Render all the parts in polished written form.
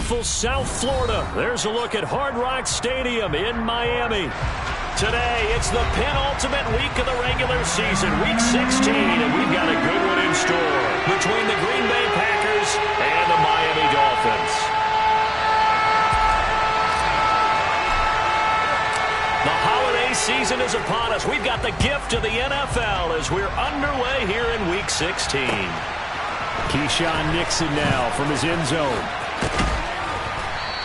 beautiful South Florida. There's a look at Hard Rock Stadium in Miami. Today, it's the penultimate week of the regular season, Week 16, and we've got a good one in store between the Green Bay Packers and the Miami Dolphins. The holiday season is upon us. We've got the gift of the NFL as we're underway here in Week 16. Keyshawn Nixon now from his end zone.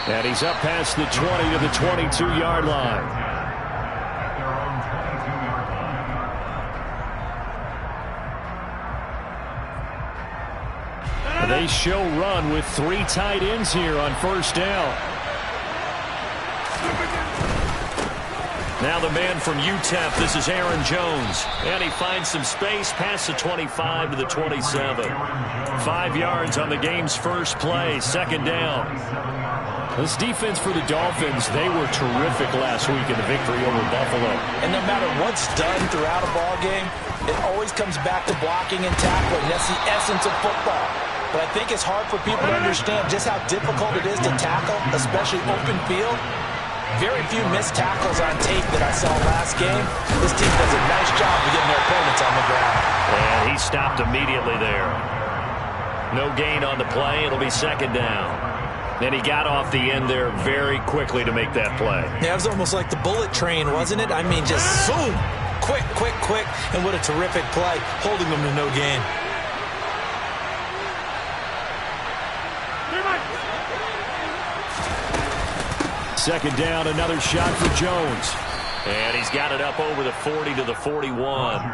And he's up past the 20 to the 22-yard line. They show run with 3 tight ends here on first down. Now the man from UTEP, this is Aaron Jones. And he finds some space past the 25 to the 27. 5 yards on the game's first play, second down. This defense for the Dolphins, they were terrific last week in the victory over Buffalo. And no matter what's done throughout a ball game, it always comes back to blocking and tackling. That's the essence of football. But I think it's hard for people to understand just how difficult it is to tackle, especially open field. Very few missed tackles on tape that I saw last game. This team does a nice job of getting their opponents on the ground. And he stopped immediately there. No gain on the play. It'll be second down. And he got off the end there very quickly to make that play. Yeah, it was almost like the bullet train, wasn't it? I mean, just zoom. Quick, quick, quick. And what a terrific play, holding them to no gain. Second down, another shot for Jones. And he's got it up over the 40 to the 41.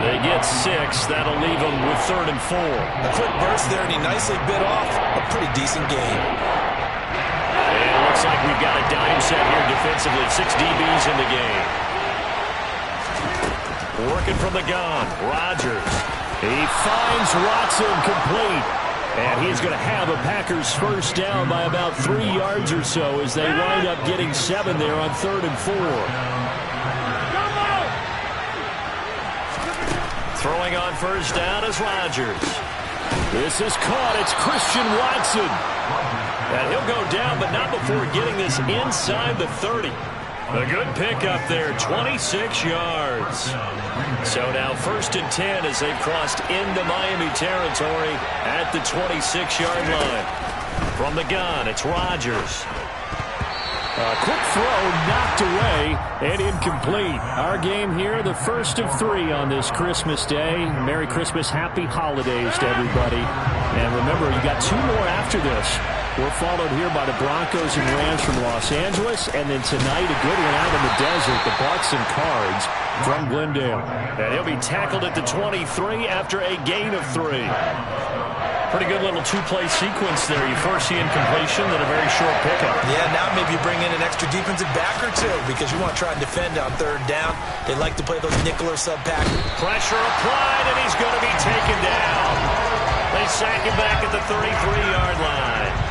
They get 6. That'll leave them with 3rd and 4. A quick burst there, and he nicely bit off a pretty decent game. And it looks like we've got a dime set here defensively. 6 DBs in the game. Working from the gun, Rodgers. He finds Watson complete. And he's going to have a Packers first down by about 3 yards or so as they wind up getting 7 there on 3rd and 4. Throwing on first down is Rodgers. This is caught. It's Christian Watson. And he'll go down, but not before getting this inside the 30. A good pickup there, 26 yards. So now 1st and 10 as they've crossed into Miami territory at the 26-yard line. From the gun, it's Rodgers. A quick throw knocked away and incomplete. Our game here, the first of 3 on this Christmas Day. Merry Christmas, happy holidays to everybody. And remember, you got 2 more after this. We're followed here by the Broncos and Rams from Los Angeles. And then tonight, a good one out in the desert, the Bucs and Cards from Glendale. And he'll be tackled at the 23 after a gain of 3. Pretty good little 2-play sequence there. You first see incompletion, then a very short pickup. Yeah, now maybe you bring in an extra defensive back or 2 because you want to try and defend on 3rd down. They like to play those nickel or sub pack. Pressure applied, and he's going to be taken down. They sack him back at the 33-yard line.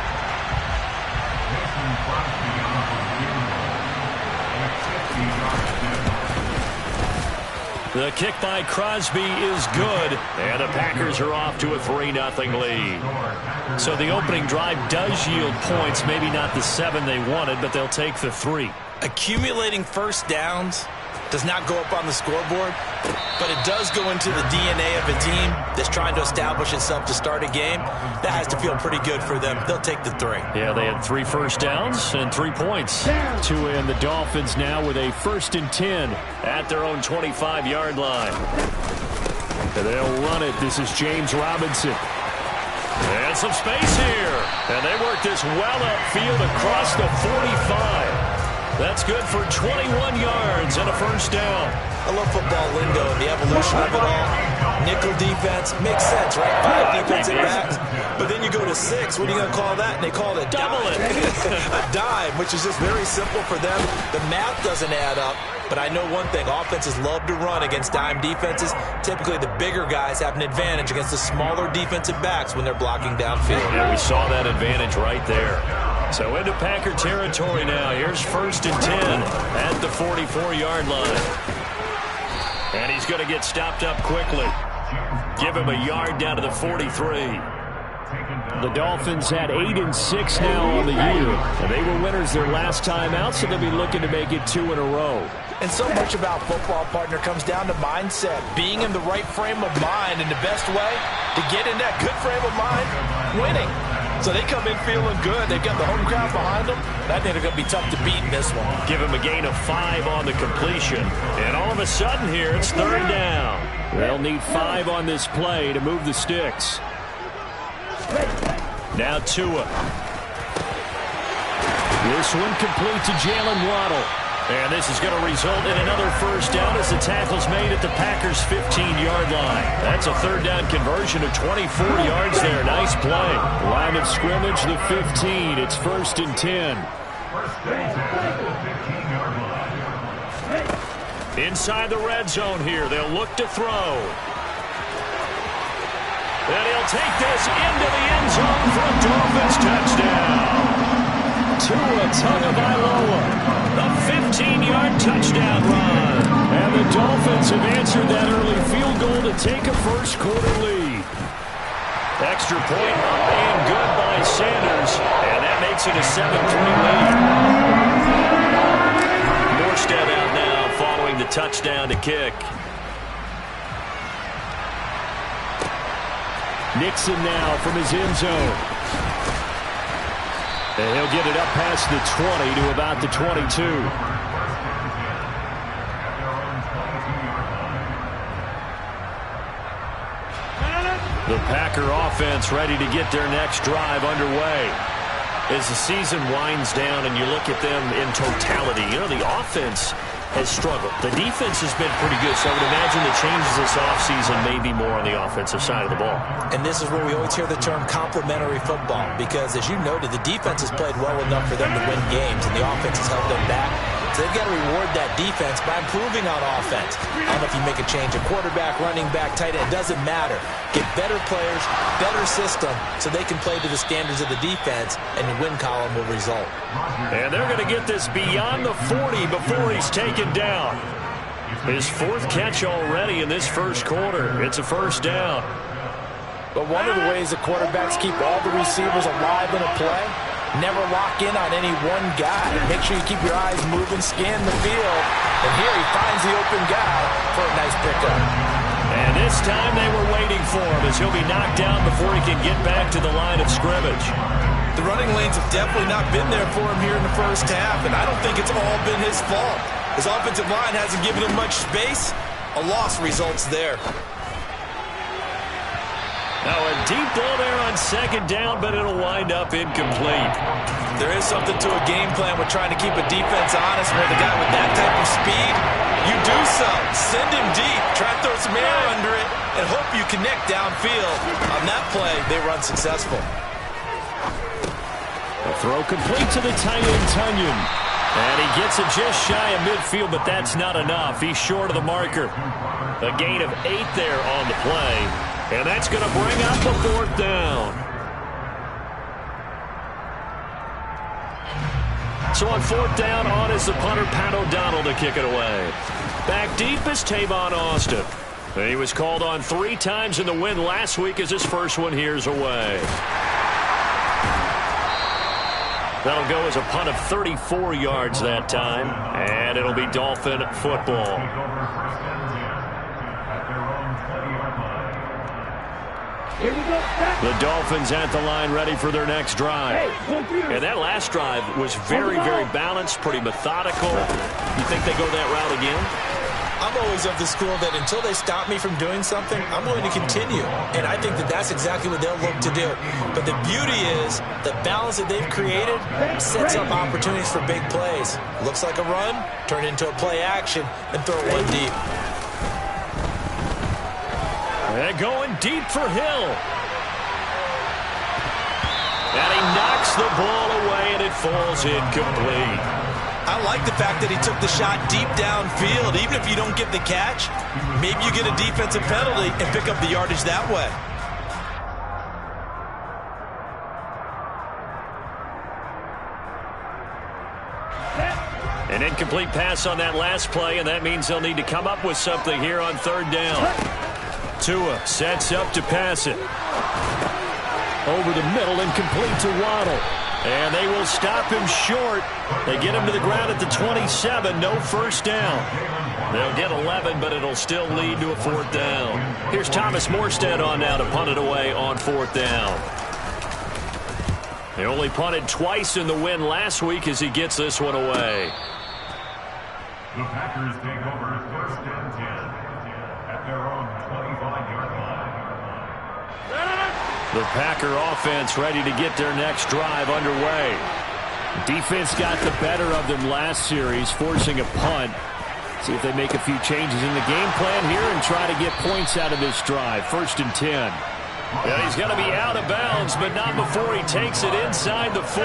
The kick by Crosby is good, and the Packers are off to a 3-0 lead. So the opening drive does yield points, maybe not the 7 they wanted, but they'll take the 3. Accumulating first downs does not go up on the scoreboard, but it does go into the DNA of a team that's trying to establish itself to start a game. That has to feel pretty good for them. They'll take the 3. Yeah, they had 3 first downs and 3 points. To end the Dolphins now with a 1st and 10 at their own 25-yard line. And they'll run it. This is James Robinson. And some space here. And they work this well upfield across the 45. That's good for 21 yards and a first down. I love football lingo and the evolution of it all. Nickel defense makes sense, right? 5 defensive backs. But then you go to 6. What are you going to call that? And they call it a double dime. A dime, which is just very simple for them. The math doesn't add up. But I know one thing. Offenses love to run against dime defenses. Typically, the bigger guys have an advantage against the smaller defensive backs when they're blocking downfield. Yeah, we saw that advantage right there. So into Packer territory now. Here's 1st and 10 at the 44-yard line. And he's going to get stopped up quickly. Give him a yard down to the 43. The Dolphins had 8-6 now on the year. And they were winners their last time out, so they'll be looking to make it 2 in a row. And so much about football, partner, comes down to mindset. Being in the right frame of mind, and the best way to get in that good frame of mind, winning. So they come in feeling good. They've got the home crowd behind them. I think they're going to be tough to beat in this one. Give him a gain of 5 on the completion. And all of a sudden here, it's 3rd down. They'll need 5 on this play to move the sticks. Now Tua. This one complete to Jalen Waddle. And this is going to result in another 1st down as the tackle's made at the Packers' 15-yard line. That's a 3rd down conversion of 24 yards there. Nice play. Line of scrimmage, the 15. It's 1st and 10. Inside the red zone here. They'll look to throw. And he'll take this into the end zone for a Dolphins touchdown. Tua Tagovailoa. A 15-yard touchdown run. And the Dolphins have answered that early field goal to take a first-quarter lead. Extra point up and good by Sanders. And that makes it a 7-3 lead. Morstead out now following the touchdown to kick. Nixon now from his end zone. And he'll get it up past the 20 to about the 22. The Packer offense ready to get their next drive underway. As the season winds down and you look at them in totality, you know, the offense has struggled. The defense has been pretty good, so I would imagine the changes this offseason may be more on the offensive side of the ball. And this is where we always hear the term complementary football, because as you noted, the defense has played well enough for them to win games, and the offense has held them back. So they've got to reward that defense by improving on offense. I don't know if you make a change, a quarterback, running back, tight end, it doesn't matter. Get better players, better system, so they can play to the standards of the defense, and the win column will result. And they're going to get this beyond the 40 before he's taken down. His 4th catch already in this first quarter. It's a 1st down. But one of the ways that quarterbacks keep all the receivers alive in a play, never lock in on any one guy. Make sure you keep your eyes moving, scan the field. And here he finds the open guy for a nice pickup. And this time they were waiting for him as he'll be knocked down before he can get back to the line of scrimmage. The running lanes have definitely not been there for him here in the first half, and I don't think it's all been his fault. His offensive line hasn't given him much space. A loss results there. Now a deep ball there on 2nd down, but it'll wind up incomplete. There is something to a game plan with trying to keep a defense honest with a guy with that type of speed. You do so. Send him deep. Try to throw some air under it and hope you connect downfield. On that play, they run successful. A throw complete to the tight end, Tunyon. And he gets it just shy of midfield, but that's not enough. He's short of the marker. A gain of 8 there on the play. And that's going to bring up the 4th down. So on 4th down, on is the punter, Pat O'Donnell, to kick it away. Back deep is Tavon Austin. He was called on 3 times in the win last week as his first one here's away. That'll go as a punt of 34 yards that time, and it'll be Dolphin football. The Dolphins at the line ready for their next drive. And that last drive was very, very balanced, pretty methodical. You think they go that route again? I'm always of the school that until they stop me from doing something, I'm going to continue. And I think that that's exactly what they'll look to do. But the beauty is the balance that they've created sets up opportunities for big plays. Looks like a run, turn into a play action, and throw one deep. And going deep for Hill. And he knocks the ball away, and it falls incomplete. I like the fact that he took the shot deep downfield. Even if you don't get the catch, maybe you get a defensive penalty and pick up the yardage that way. An incomplete pass on that last play, and that means they'll need to come up with something here on 3rd down. Tua sets up to pass it. over the middle and complete to Waddle. And they will stop him short. They get him to the ground at the 27. No first down. They'll get 11, but it'll still lead to a 4th down. Here's Thomas Morstead on now to punt it away on 4th down. They only punted twice in the win last week as he gets this one away. The Packers take over 1st and 10 at their own 25-yard line. The Packer offense ready to get their next drive underway. Defense got the better of them last series, forcing a punt. See if they make a few changes in the game plan here and try to get points out of this drive. 1st and 10. Yeah, he's going to be out of bounds, but not before he takes it inside the 40.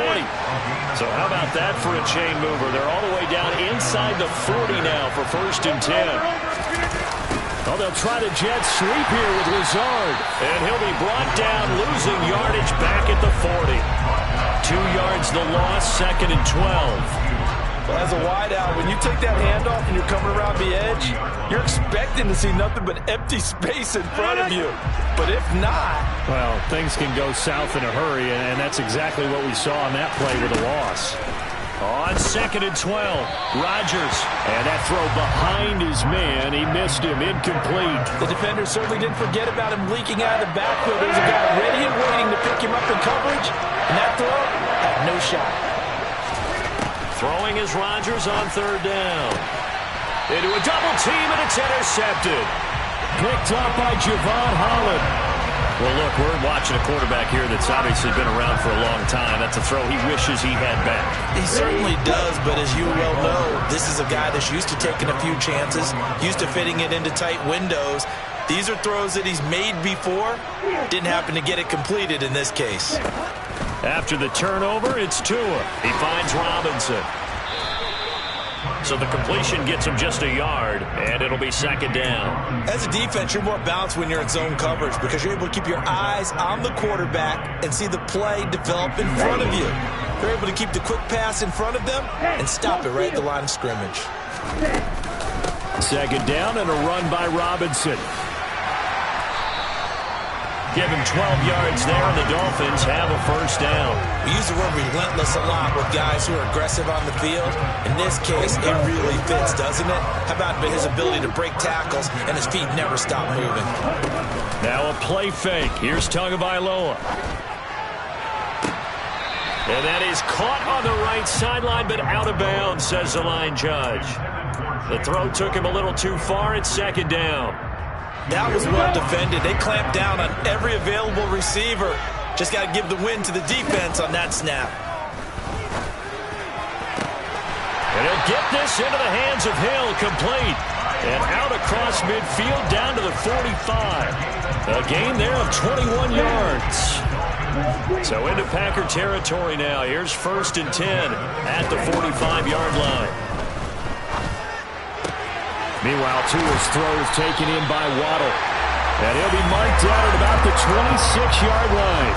So how about that for a chain mover? They're all the way down inside the 40 now for 1st and 10. Oh, they'll try the jet sweep here with Lazard. And he'll be brought down, losing yardage back at the 40. 2 yards the loss, 2nd and 12. As a wideout, when you take that handoff and you're coming around the edge, you're expecting to see nothing but empty space in front of you. But if not... Well, things can go south in a hurry, and that's exactly what we saw on that play with a loss. On 2nd and 12, Rodgers. And that throw behind his man. He missed him. Incomplete. The defender certainly didn't forget about him leaking out of the backfield. There's a guy ready and waiting to pick him up in coverage. And that throw had no shot. Throwing is Rodgers on 3rd down. Into a double team, and it's intercepted. Picked up by Javon Holland. Well, look, we're watching a quarterback here that's obviously been around for a long time. That's a throw he wishes he had back. He certainly does, but as you well know, this is a guy that's used to taking a few chances, used to fitting it into tight windows. These are throws that he's made before. Didn't happen to get it completed in this case. After the turnover, it's Tua. He finds Robinson. So the completion gets him just a yard, and it'll be 2nd down. As a defense, you're more balanced when you're in zone coverage because you're able to keep your eyes on the quarterback and see the play develop in front of you. You're able to keep the quick pass in front of them and stop it right at the line of scrimmage. 2nd down and a run by Robinson. Give him 12 yards there, and the Dolphins have a 1st down. We use the word relentless a lot with guys who are aggressive on the field. In this case, it really fits, doesn't it? How about his ability to break tackles and his feet never stop moving? Now a play fake. Here's Tagovailoa. And that is caught on the right sideline, but out of bounds, says the line judge. The throw took him a little too far. It's 2nd down. That was well defended. They clamped down on every available receiver. Just got to give the win to the defense on that snap. And he'll get this into the hands of Hill, complete. And out across midfield, down to the 45. A gain there of 21 yards. So into Packer territory now. Here's 1st and 10 at the 45-yard line. Meanwhile, Tua's throw is taken in by Waddle. And he'll be marked out at about the 26-yard line.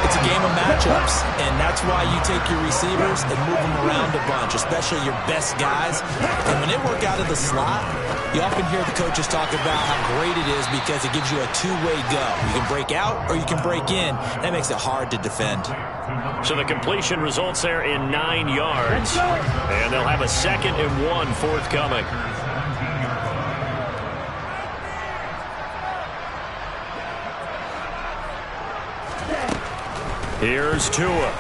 It's a game of matchups, and that's why you take your receivers and move them around a bunch, especially your best guys. And when they work out of the slot, you often hear the coaches talk about how great it is because it gives you a two-way go. You can break out or you can break in. That makes it hard to defend. So the completion results there in 9 yards. And they'll have a 2nd and 1 forthcoming. Here's Tua.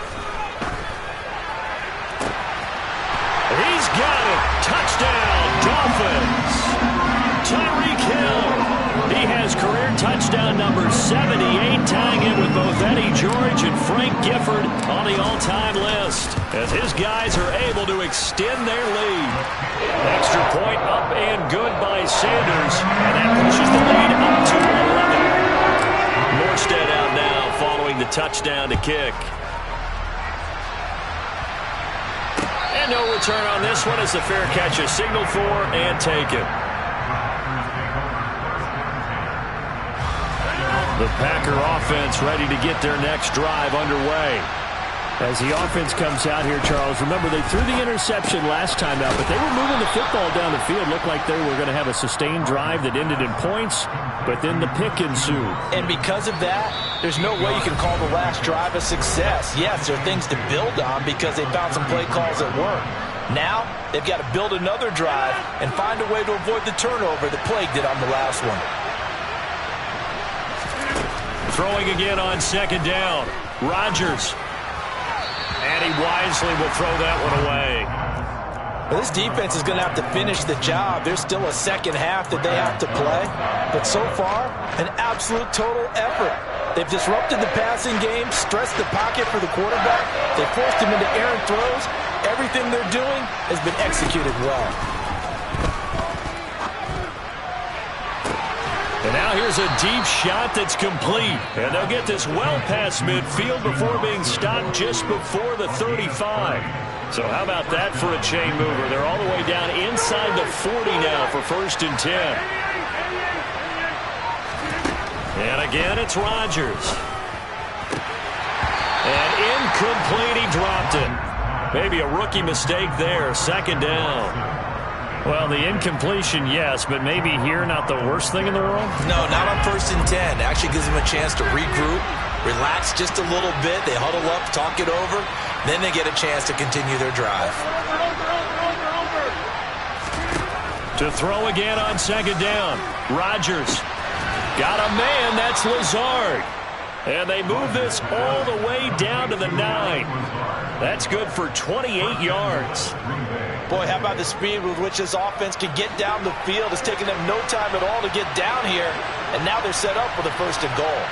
He's got it. Touchdown, Dolphins. Tyreek Hill. He has career touchdown number 78, tying it with both Eddie George and Frank Gifford on the all-time list, as his guys are able to extend their lead. Extra point up and good by Sanders, and that pushes the lead up to 11. Morstead out now following the touchdown to kick. And no return on this one as the fair catch is signaled for and taken. The Packer offense ready to get their next drive underway. As the offense comes out here, Charles, remember they threw the interception last time out, but they were moving the football down the field. Looked like they were going to have a sustained drive that ended in points, but then the pick ensued. And because of that, there's no way you can call the last drive a success. Yes, there are things to build on because they found some play calls that work. Now, they've got to build another drive and find a way to avoid the turnover that plagued it on the last one. Throwing again on second down. Rodgers. And he wisely will throw that one away. Well, this defense is going to have to finish the job. There's still a second half that they have to play. But so far, an absolute total effort. They've disrupted the passing game, stressed the pocket for the quarterback. They forced him into errant throws. Everything they're doing has been executed well. And now here's a deep shot that's complete. And they'll get this well past midfield before being stopped just before the 35. So how about that for a chain mover? They're all the way down inside the 40 now for 1st and 10. And again, it's Rodgers. And incomplete, he dropped it. Maybe a rookie mistake there, 2nd down. Well, the incompletion, yes, but maybe here not the worst thing in the world? No, not on 1st and 10. It actually gives them a chance to regroup, relax just a little bit. They huddle up, talk it over. Then they get a chance to continue their drive. To throw again on 2nd down. Rodgers. Got a man, that's Lazard. And they move this all the way down to the 9. That's good for 28 yards. Boy, how about the speed with which this offense can get down the field? It's taken them no time at all to get down here. And now they're set up for the 1st and goal.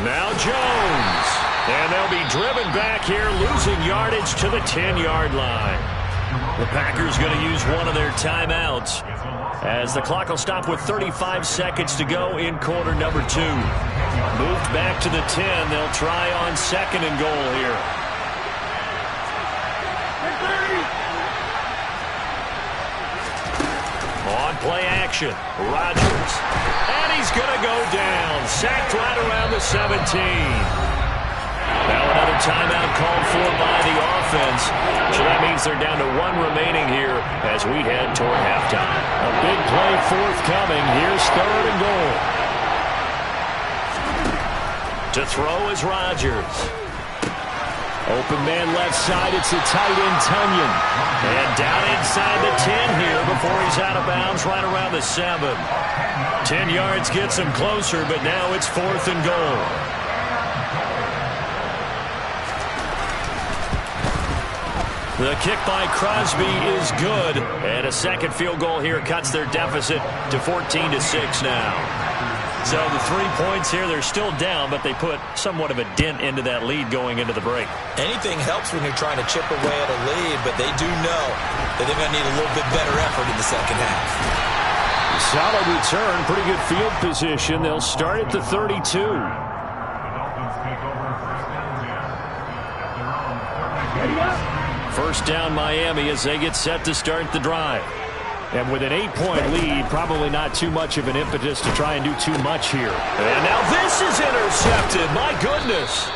Now Jones. And they'll be driven back here, losing yardage to the 10-yard line. The Packers going to use one of their timeouts as the clock will stop with 35 seconds to go in quarter number 2. Moved back to the 10. They'll try on 2nd and goal here. On play action, Rodgers. And he's going to go down. Sacked right around the 17. Now another timeout called for by the offense. So that means they're down to 1 remaining here as we head toward halftime. A big play forthcoming. Here's 3rd and goal. To throw is Rodgers. Open man left side. It's a tight end, Tunyon. And down inside the 10 here before he's out of bounds right around the 7. 10 yards gets him closer, but now it's 4th and goal. The kick by Crosby is good. And a second field goal here cuts their deficit to 14-6 now. So the 3 points here, they're still down, but they put somewhat of a dent into that lead going into the break. Anything helps when you're trying to chip away at a lead, but they do know that they're going to need a little bit better effort in the second half. Solid return, pretty good field position. They'll start at the 32. First down Miami as they get set to start the drive. And with an 8-point lead, probably not too much of an impetus to try and do too much here. And now this is intercepted. My goodness.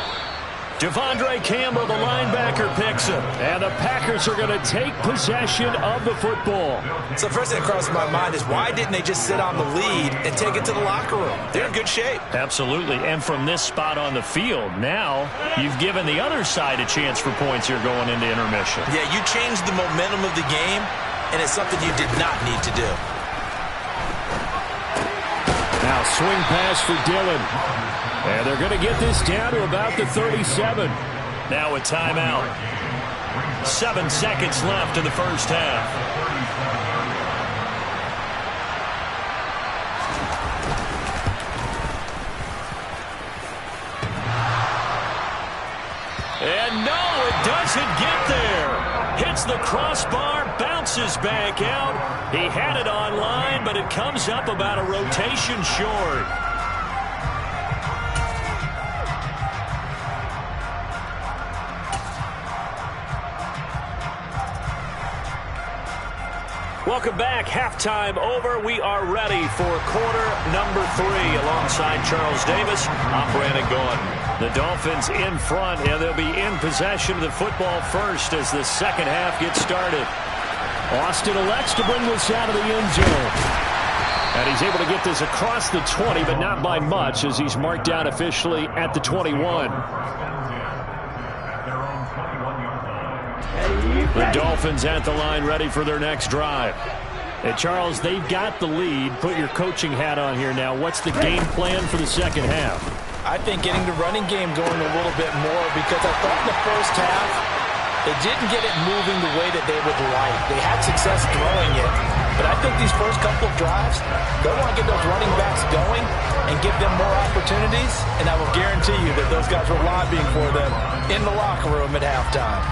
Devondre Campbell, the linebacker, picks him. And the Packers are going to take possession of the football. So first thing that crosses my mind is why didn't they just sit on the lead and take it to the locker room? They're in good shape. Absolutely. And from this spot on the field, now you've given the other side a chance for points here going into intermission. Yeah, you changed the momentum of the game, and it's something you did not need to do. Now swing pass for Dillon. And they're going to get this down to about the 37. Now a timeout. 7 seconds left in the first half. And no, it doesn't get there. Hits the crossbar, bounces back out. He had it on line, but it comes up about a rotation short. Welcome back. Halftime over. We are ready for quarter number 3 alongside Charles Davis. I'm Brandon Gordon. The Dolphins in front, and they'll be in possession of the football first as the second half gets started. Austin elects to bring this out of the end zone. And he's able to get this across the 20, but not by much as he's marked down officially at the 21. The Dolphins at the line ready for their next drive. And Charles, they've got the lead. Put your coaching hat on here now. What's the game plan for the second half? I think getting the running game going a little bit more because I thought in the first half they didn't get it moving the way that they would like. They had success throwing it. But I think these first couple of drives, they want to get those running backs going and give them more opportunities. And I will guarantee you that those guys were lobbying for them in the locker room at halftime.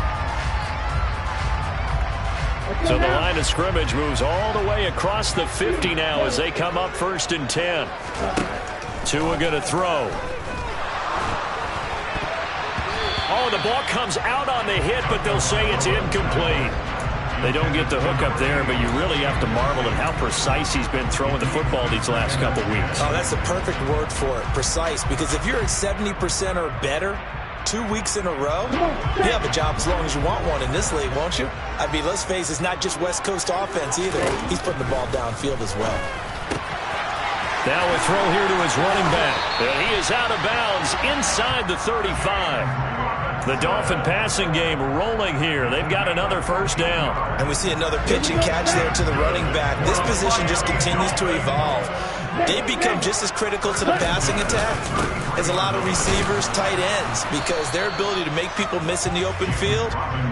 So the line of scrimmage moves all the way across the 50 now as they come up 1st and 10. Tua going to throw. Oh, the ball comes out on the hit, but they'll say it's incomplete. They don't get the hook up there, but you really have to marvel at how precise he's been throwing the football these last couple weeks. Oh, that's the perfect word for it, precise, because if you're at 70% or better 2 weeks in a row, you have a job as long as you want one in this league, won't you? I mean, let's face it, it's not just West Coast offense either. He's putting the ball downfield as well. Now a throw here to his running back. And he is out of bounds inside the 35. The Dolphin passing game rolling here. They've got another first down. And we see another pitch and catch there to the running back. This position just continues to evolve. They become just as critical to the passing attack as a lot of receivers, tight ends, because their ability to make people miss in the open field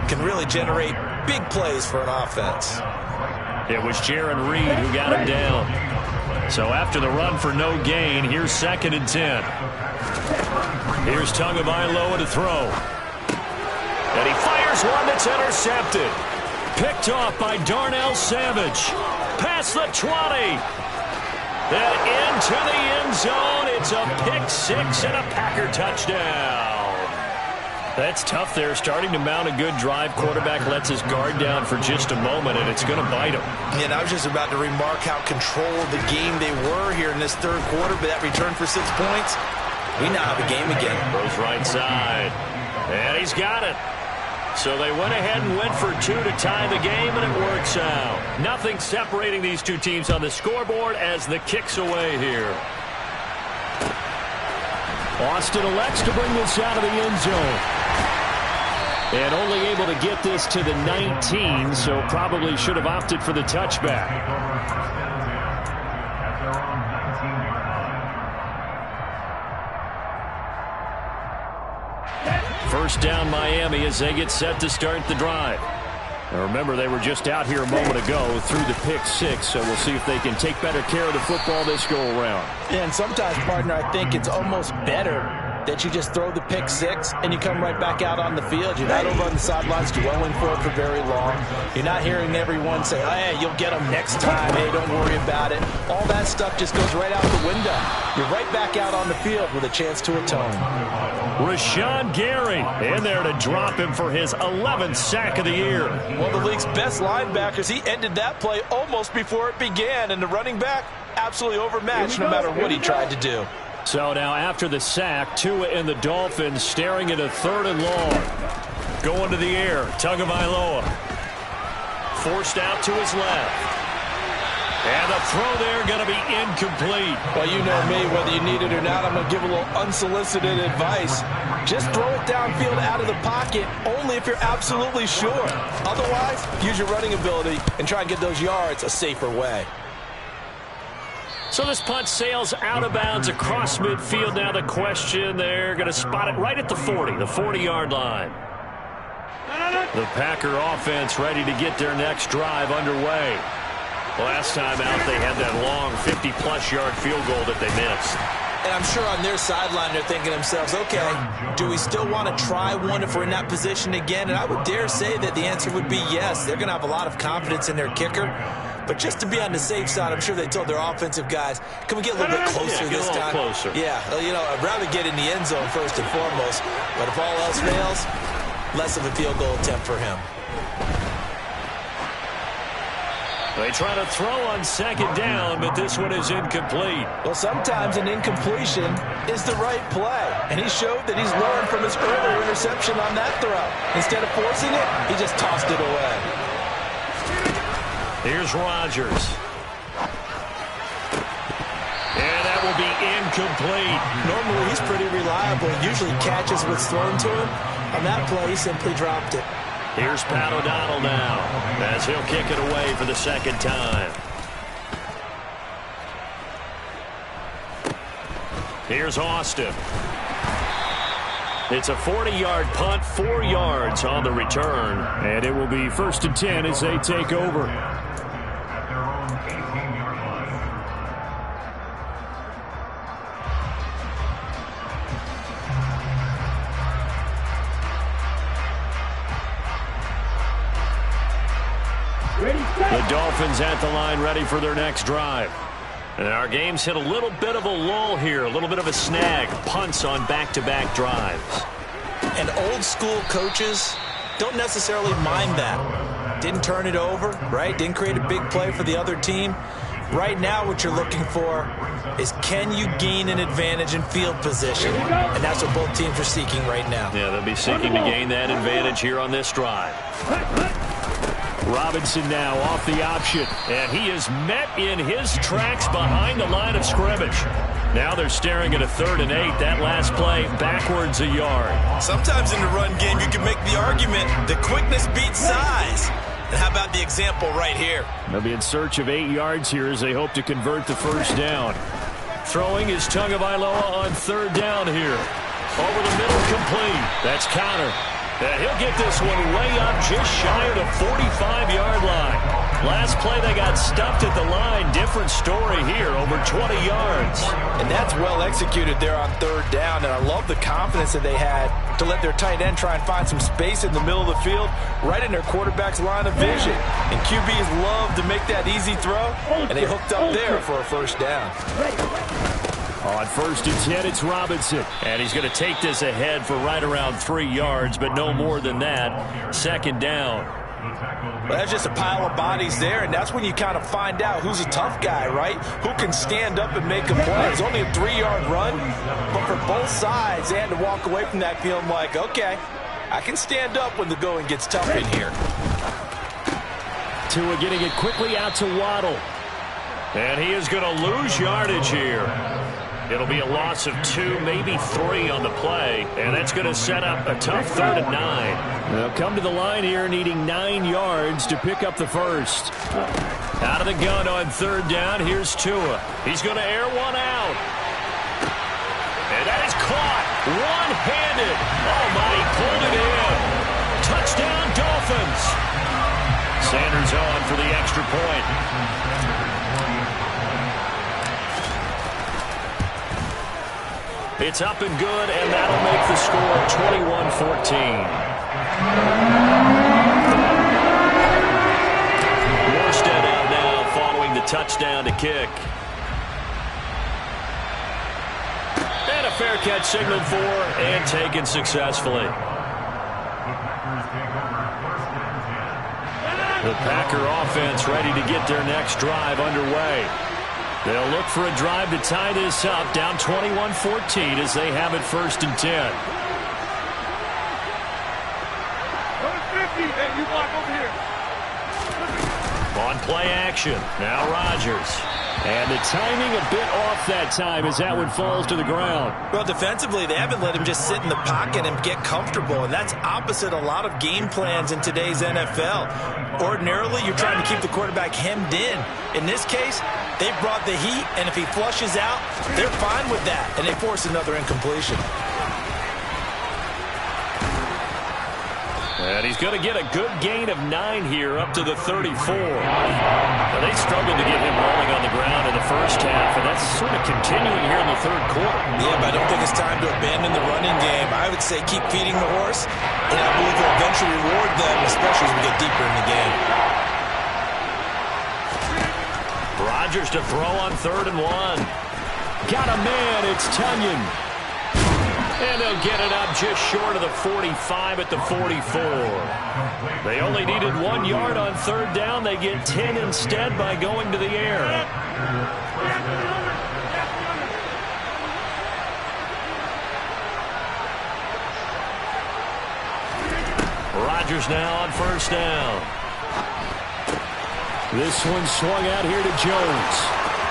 can really generate big plays for an offense. It was Jaron Reed who got him down. So after the run for no gain, here's 2nd and 10. Here's Tagovailoa to throw. And he fires one that's intercepted. Picked off by Darnell Savage. Past the 20. Then into the end zone. It's a pick 6 and a Packer touchdown. That's tough there. Starting to mount a good drive. Quarterback lets his guard down for just a moment, and it's going to bite him. And I was just about to remark how controlled the game they were here in this third quarter, but that return for 6 points, we now have a game again. Goes right side. And he's got it. So they went ahead and went for 2 to tie the game, and it works out. Nothing separating these two teams on the scoreboard as the kick's away here. Austin elects to bring this out of the end zone. And only able to get this to the 19, so probably should have opted for the touchback. First down Miami as they get set to start the drive. Now remember, they were just out here a moment ago through the pick 6, so we'll see if they can take better care of the football this go around. And sometimes, partner, I think it's almost better that you just throw the pick 6 and you come right back out on the field. You're not over on the sidelines dwelling for it for very long. You're not hearing everyone say, oh, hey, you'll get them next time. Hey, don't worry about it. All that stuff just goes right out the window. You're right back out on the field with a chance to atone. Rashawn Gary in there to drop him for his 11th sack of the year. One of the league's best linebackers. He ended that play almost before it began, and the running back absolutely overmatched no matter what he tried to do. So now after the sack, Tua and the Dolphins staring at a 3rd and long. Going to the air, Tagovailoa. Forced out to his left. And the throw there going to be incomplete. Well, you know me, whether you need it or not, I'm going to give a little unsolicited advice. Just throw it downfield out of the pocket only if you're absolutely sure. Otherwise, use your running ability and try and get those yards a safer way. So this punt sails out of bounds across midfield. Now the question, they're going to spot it right at the 40, the 40-yard line. The Packer offense ready to get their next drive underway. Last time out, they had that long 50-plus yard field goal that they missed. And I'm sure on their sideline, they're thinking to themselves, okay, do we still want to try one if we're in that position again? And I would dare say that the answer would be yes. They're going to have a lot of confidence in their kicker. But just to be on the safe side, I'm sure they told their offensive guys, can we get a little bit closer this time? Closer. Yeah, you know, I'd rather get in the end zone first and foremost. But if all else fails, less of a field goal attempt for him. They try to throw on second down, but this one is incomplete. Well, sometimes an incompletion is the right play. And he showed that he's learned from his earlier interception on that throw. Instead of forcing it, he just tossed it away. Here's Rodgers. And that will be incomplete. Normally, he's pretty reliable. Usually catches what's thrown to him. On that play, he simply dropped it. Here's Pat O'Donnell now, as he'll kick it away for the second time. Here's Austin. It's a 40-yard punt, 4 yards on the return. And it will be 1st and 10 as they take over. At their own 18-yard line. The Dolphins at the line ready for their next drive. And our game's hit a little bit of a lull here, a little bit of a snag. Punts on back-to-back drives. And old-school coaches don't necessarily mind that. Didn't turn it over, right? Didn't create a big play for the other team. Right now what you're looking for is, can you gain an advantage in field position? And that's what both teams are seeking right now. Yeah, they'll be seeking to gain that advantage here on this drive. Robinson now off the option. And he is met in his tracks behind the line of scrimmage. Now they're staring at a 3rd and 8. That last play backwards a yard. Sometimes in the run game you can make the argument that quickness beats size. And how about the example right here? They'll be in search of 8 yards here as they hope to convert the first down. Throwing is Tagovailoa on 3rd down here. Over the middle, complete. That's Connor. And he'll get this one way up just shy of the 45-yard line. Last play they got stuffed at the line. Different story here, over 20 yards. And that's well executed there on 3rd down. And I love the confidence that they had to let their tight end try and find some space in the middle of the field, right in their quarterback's line of vision. And QBs love to make that easy throw, and they hooked up there for a first down. On 1st and 10, it's Robinson. And he's going to take this ahead for right around 3 yards, but no more than that. 2nd down. Well, that's just a pile of bodies there, and that's when you kind of find out who's a tough guy, right? Who can stand up and make a play. It's only a 3-yard run, but for both sides, they had to walk away from that feeling like, okay, I can stand up when the going gets tough in here. Tua getting it quickly out to Waddle. And he is going to lose yardage here. It'll be a loss of 2, maybe 3 on the play, and that's going to set up a tough 3rd and 9. They'll come to the line here needing 9 yards to pick up the first. Out of the gun on 3rd down, here's Tua. He's going to air one out. And that is caught one-handed. Oh, my, he pulled it in. Touchdown, Dolphins. Sanders on for the extra point. It's up and good, and that'll make the score 21-14. Morstead out now following the touchdown to kick. And a fair catch signaled for and taken successfully. The Packer offense ready to get their next drive underway. They'll look for a drive to tie this up, down 21-14 as they have it 1st and 10. On play action, now Rodgers. And the timing a bit off that time as that one falls to the ground. Well, defensively, they haven't let him just sit in the pocket and get comfortable, and that's opposite a lot of game plans in today's NFL. Ordinarily, you're trying to keep the quarterback hemmed in. In this case, they brought the heat, and if he flushes out, they're fine with that, and they force another incompletion. And he's going to get a good gain of 9 here up to the 34. Now, they struggled to get him rolling on the ground in the first half, and that's sort of continuing here in the 3rd quarter. Yeah, but I don't think it's time to abandon the running game. I would say keep feeding the horse, and I believe he'll eventually reward them, especially as we get deeper in the game. Rodgers to throw on 3rd and 1. Got a man, it's Tunyon. And they'll get it up just short of the 45 at the 44. They only needed 1 yard on third down. They get 10 instead by going to the air. Rodgers now on first down. This one swung out here to Jones.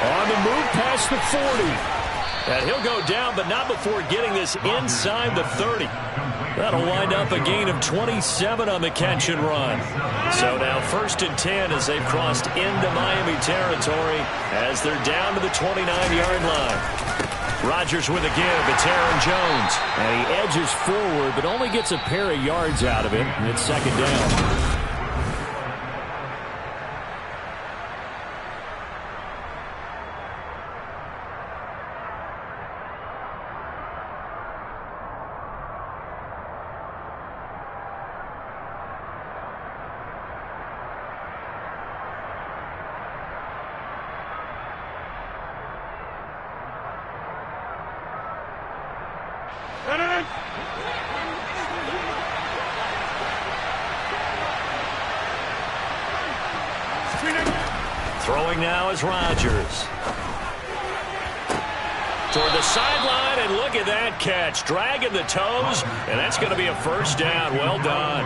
On the move past the 40. And he'll go down, but not before getting this inside the 30. That'll wind up a gain of 27 on the catch and run. So now first and 10 as they've crossed into Miami territory as they're down to the 29-yard line. Rodgers with a give. It's Aaron Jones. And he edges forward, but only gets a pair of yards out of it, and it's second down. Throwing now is Rodgers. Toward the sideline, and look at that catch. Dragging the toes, and that's going to be a first down. Well done.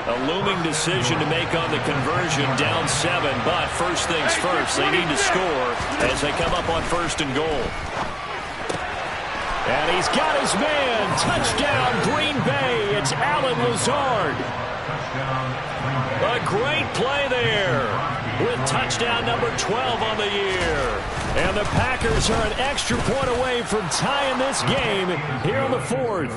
A looming decision to make on the conversion, down 7, but first things first, they need to score as they come up on first and goal. And he's got his man. Touchdown, Green Bay. It's Allen Lazard. A great play there with touchdown number 12 on the year. And the Packers are an extra point away from tying this game here on the 4th.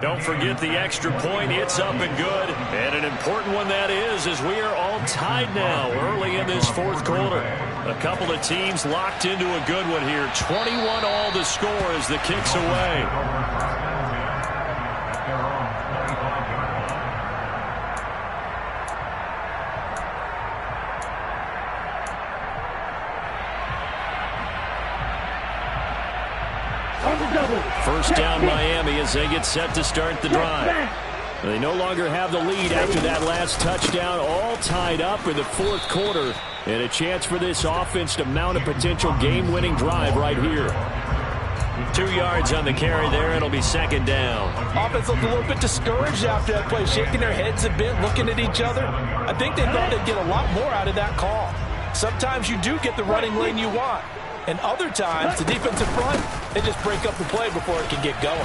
Don't forget the extra point. It's up and good. And an important one that is, as we are all tied now early in this 4th quarter. A couple of teams locked into a good one here. 21 all the score as the kick's away. First down Miami as they get set to start the drive. They no longer have the lead after that last touchdown, all tied up in the 4th quarter. And a chance for this offense to mount a potential game-winning drive right here. 2 yards on the carry there. It'll be second down. Offense looked a little bit discouraged after that play, shaking their heads a bit, looking at each other. I think they thought they'd get a lot more out of that call. Sometimes you do get the running lane you want. And other times, the defensive front, they just break up the play before it can get going.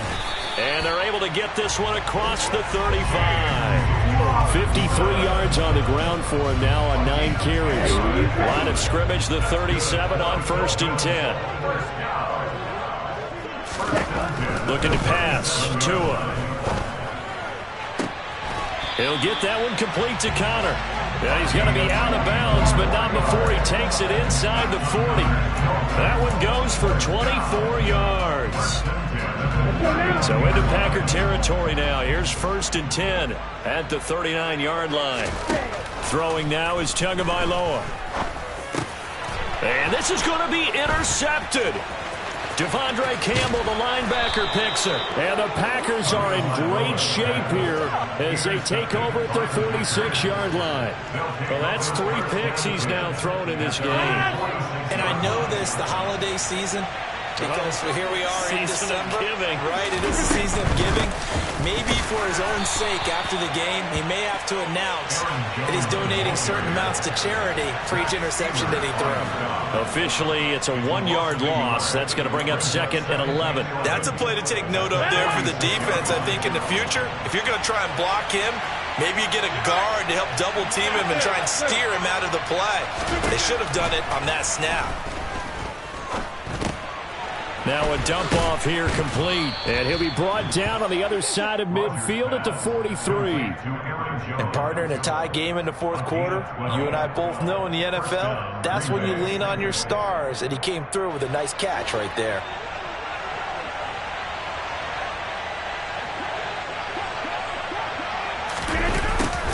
And they're able to get this one across the 35. 53 yards on the ground for him now on 9 carries. Line of scrimmage, the 37 on first and 10. Looking to pass. Tua. He'll get that one complete to Connor. Yeah, he's going to be out of bounds, but not before he takes it inside the 40. That one goes for 24 yards. So into Packer territory now. Here's first and 10 at the 39-yard line. Throwing now is Tagovailoa. And this is going to be intercepted. Devondre Campbell, the linebacker, picks it. And the Packers are in great shape here as they take over at their 46-yard line. Well, that's 3 picks he's now thrown in this game. And I know this, the holiday season, because here we are in December. Giving. Right, it is the season of giving. Maybe for his own sake after the game, he may have to announce that he's donating certain amounts to charity for each interception that he threw. Officially, it's a 1-yard loss. That's going to bring up second and 11. That's a play to take note of there for the defense, I think, in the future. If you're going to try and block him, maybe you get a guard to help double team him and try and steer him out of the play. They should have done it on that snap. Now a dump off here complete. And he'll be brought down on the other side of midfield at the 43. And partner, in a tie game in the 4th quarter, you and I both know in the NFL, that's when you lean on your stars. And he came through with a nice catch right there.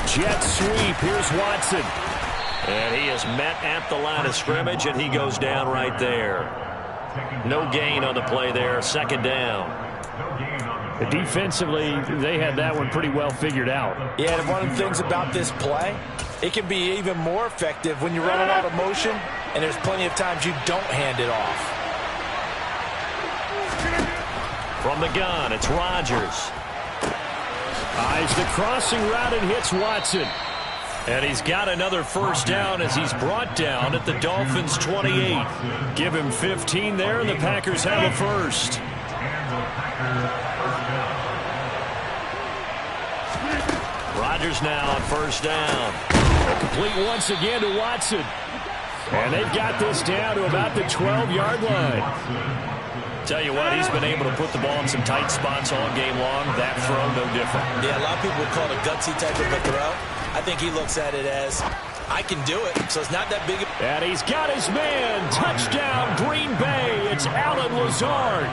Jet sweep. Here's Watson. And he is met at the line of scrimmage, and he goes down right there. No gain on the play there. Second down. Defensively, they had that one pretty well figured out. Yeah, and one of the things about this play, it can be even more effective when you run a lot of motion, and there's plenty of times you don't hand it off. From the gun, it's Rodgers. Eyes the crossing route and hits Watson. And he's got another first down as he's brought down at the Dolphins' 28. Give him 15 there, and the Packers have a first. Rodgers now on first down. Complete once again to Watson. And they've got this down to about the 12-yard line. Tell you what, he's been able to put the ball in some tight spots all game long. That throw, no different. Yeah, a lot of people would call it a gutsy type of a throw. I think he looks at it as, I can do it, so it's not that big. And he's got his man. Touchdown, Green Bay. It's Allen Lazard.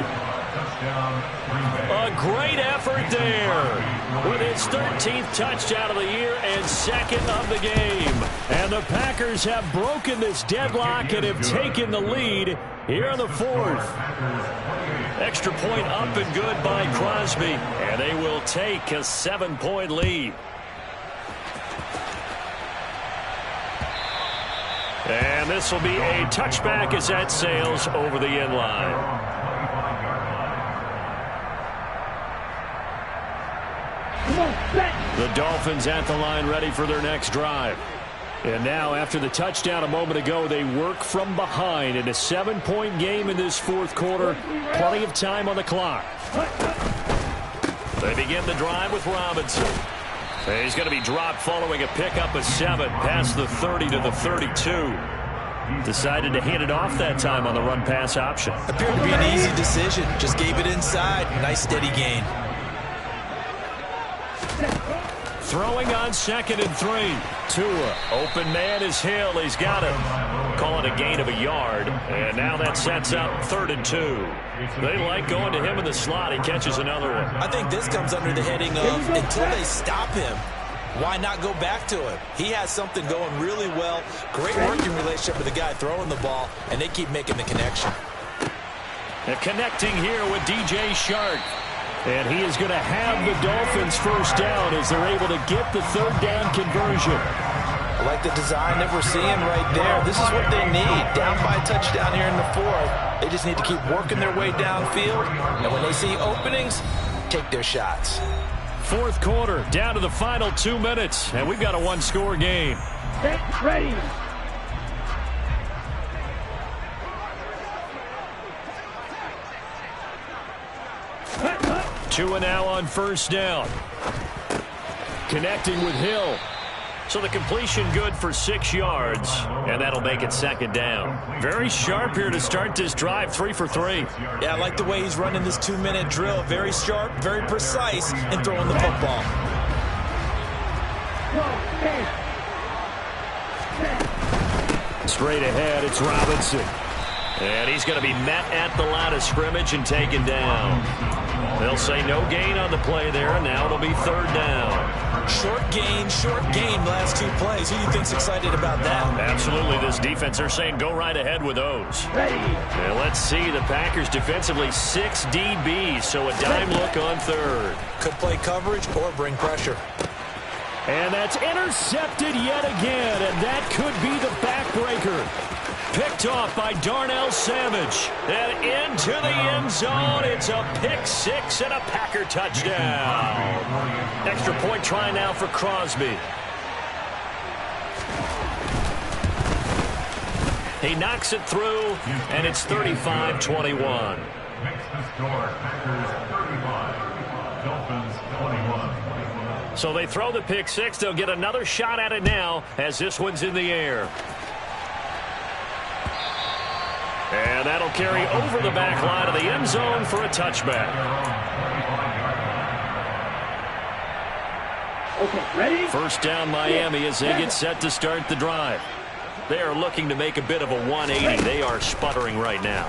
A great effort there with his 13th touchdown of the year and second of the game. And the Packers have broken this deadlock and have taken the lead here in the fourth. Extra point up and good by Crosby, and they will take a 7-point lead. And this will be a touchback as that sails over the end line. The Dolphins at the line ready for their next drive. And now after the touchdown a moment ago, they work from behind in a 7-point game in this fourth quarter. Plenty of time on the clock. They begin the drive with Robinson. He's going to be dropped following a pickup of 7 past the 30 to the 32. Decided to hand it off that time on the run-pass option. Appeared to be an easy decision. Just gave it inside. Nice steady gain. Throwing on 2nd and 3. Tua. Open man is Hill. He's got him. Call it a gain of a yard. And now that sets up 3rd and 2. They like going to him in the slot. He catches another one. I think this comes under the heading of until they stop him, why not go back to him? He has something going really well. Great working relationship with the guy throwing the ball, and they keep making the connection. And connecting here with DJ Shark. And he is going to have the Dolphins first down as they're able to get the 3rd down conversion. I like the design that we're seeing right there. This is what they need. Down by a touchdown here in the fourth. They just need to keep working their way downfield. And when they see openings, take their shots. Fourth quarter, down to the final 2 minutes. And we've got a one-score game. Get ready. Tua now on first down. Connecting with Hill. So the completion good for 6 yards, and that'll make it 2nd down. Very sharp here to start this drive, 3 for 3. Yeah, I like the way he's running this 2-minute drill. Very sharp, very precise in throwing the football. Straight ahead, it's Robinson. And he's going to be met at the line of scrimmage and taken down. They'll say no gain on the play there, and now it'll be 3rd down. Short gain last 2 plays. Who do you think's excited about that? Absolutely, this defense, they're saying go right ahead with those. Ready. And let's see, the Packers defensively 6 DBs, so a dime look on 3rd. Could play coverage or bring pressure. And that's intercepted yet again, and that could be the backbreaker. Picked off by Darnell Savage. And into the end zone. It's a pick 6 and a Packer touchdown. Extra point try now for Crosby. He knocks it through, and it's 35-21. Makes the score Packers 35, Dolphins 21. So they throw the pick 6. They'll get another shot at it now as this one's in the air. And that'll carry over the back line of the end zone for a touchback. Okay, ready? First down Miami as they get set to start the drive. They are looking to make a bit of a 180. They are sputtering right now.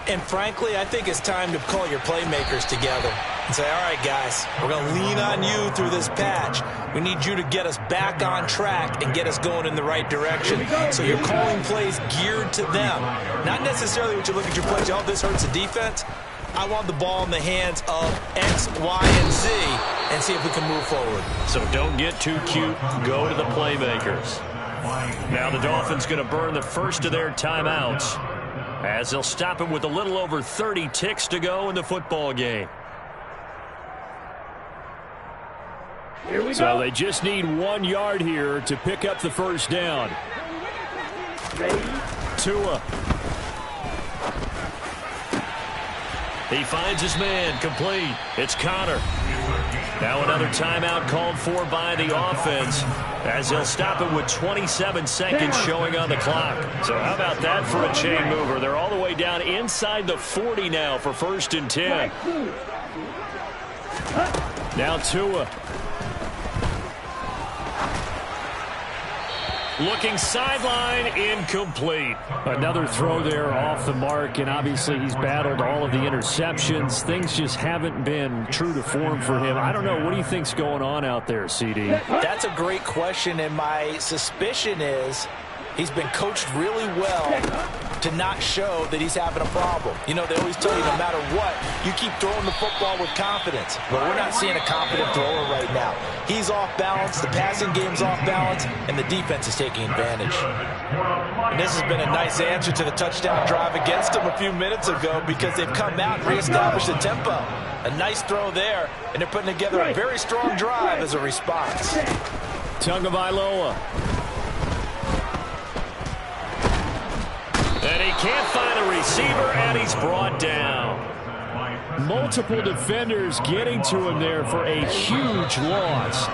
And frankly, I think it's time to call your playmakers together. and say, all right, guys, we're going to lean on you through this patch. We need you to get us back on track and get us going in the right direction. So you're calling plays geared to them. Not necessarily what you look at your plays, oh, this hurts the defense. I want the ball in the hands of X, Y, and Z and see if we can move forward. So don't get too cute. Go to the playmakers. Now the Dolphins going to burn the first of their timeouts as they'll stop it with a little over 30 ticks to go in the football game. Here we So go. they just need 1 yard here to pick up the first down. Ready? Tua. He finds his man, complete. It's Connor. Now another timeout called for by the offense as they'll stop it with 27 seconds showing on the clock. So how about that for a chain mover? They're all the way down inside the 40 now for 1st and 10. Now Tua. Looking sideline, incomplete. Another throw there off the mark, and obviously he's battled all of the interceptions. Things just haven't been true to form for him. I don't know. What do you think's going on out there, CD? That's a great question, and my suspicion is he's been coached really well to not show that he's having a problem. You know, they always tell you no matter what, you keep throwing the football with confidence. But we're not seeing a confident thrower right now. He's off balance, the passing game's off balance, and the defense is taking advantage. And this has been a nice answer to the touchdown drive against them a few minutes ago because they've come out and reestablished the tempo. A nice throw there, and they're putting together a very strong drive as a response. Tagovailoa. And he can't find a receiver, and he's brought down. Multiple defenders getting to him there for a huge loss.